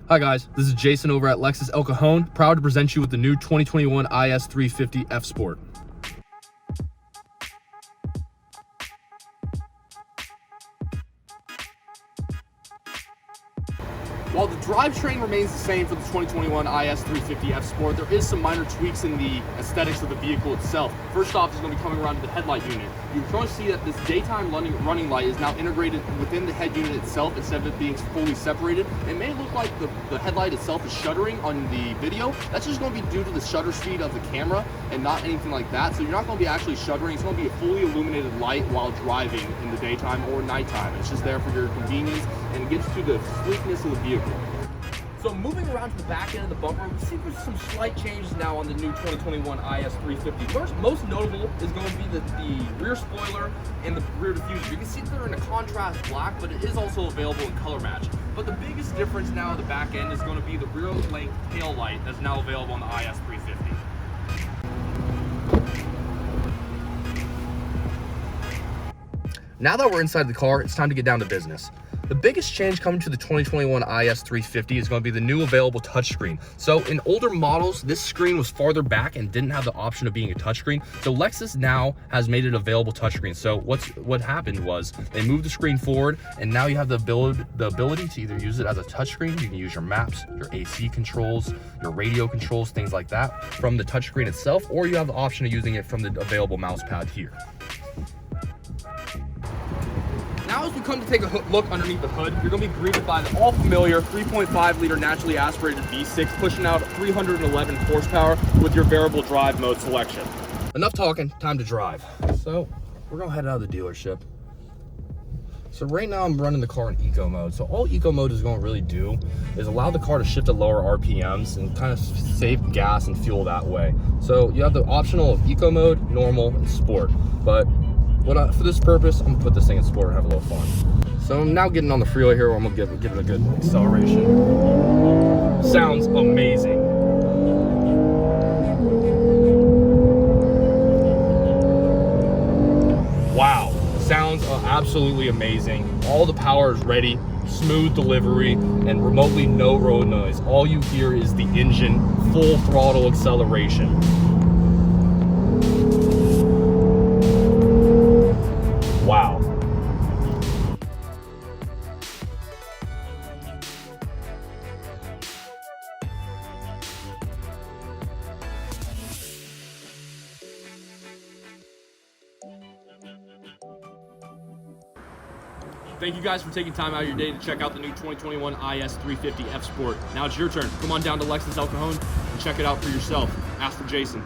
Hi guys, this is Jason over at Lexus El Cajon, proud to present you with the new 2021 IS 350 F Sport. While the drivetrain remains the same for the 2021 IS 350 F Sport, there is some minor tweaks in the aesthetics of the vehicle itself. First off, is going to be coming around to the headlight unit. You can currently see that this daytime running light is now integrated within the head unit itself instead of it being fully separated. It may look like the headlight itself is shuttering on the video. That's just going to be due to the shutter speed of the camera and not anything like that. So you're not going to be actually shuttering. It's going to be a fully illuminated light while driving in the daytime or nighttime. It's just there for your convenience and it gets to the sleekness of the vehicle. So moving around to the back end of the bumper, we see there's some slight changes now on the new 2021 IS 350. Most notable is going to be the rear spoiler and the rear diffuser. You can see they're in a contrast black, but it is also available in color match. But the biggest difference now on the back end is going to be the rear length tail light that's now available on the IS 350. Now that we're inside the car, it's time to get down to business. The biggest change coming to the 2021 IS 350 is going to be the new available touchscreen. So in older models, this screen was farther back and didn't have the option of being a touchscreen. So Lexus now has made it available touchscreen. So what happened was they moved the screen forward, and now you have the ability to either use it as a touchscreen. You can use your maps, your AC controls, your radio controls, things like that from the touchscreen itself, or you have the option of using it from the available mouse pad here. Now as we come to take a look underneath the hood, you're going to be greeted by the all-familiar 3.5 liter naturally aspirated V6 pushing out 311 horsepower with your variable drive mode selection. Enough talking, time to drive. So we're going to head out of the dealership. So right now I'm running the car in eco mode. So all eco mode is going to really do is allow the car to shift at lower RPMs and kind of save gas and fuel that way. So you have the optional of eco mode, normal, and sport. But for this purpose, I'm gonna put this thing in sport and have a little fun. So I'm now getting on the freeway here where I'm gonna give it a good acceleration. Sounds amazing. Wow, sounds absolutely amazing. All the power is ready, smooth delivery, and remotely no road noise. All you hear is the engine, full throttle acceleration. Wow. Thank you guys for taking time out of your day to check out the new 2021 IS 350 F Sport. Now it's your turn. Come on down to Lexus El Cajon and check it out for yourself. Ask for Jason.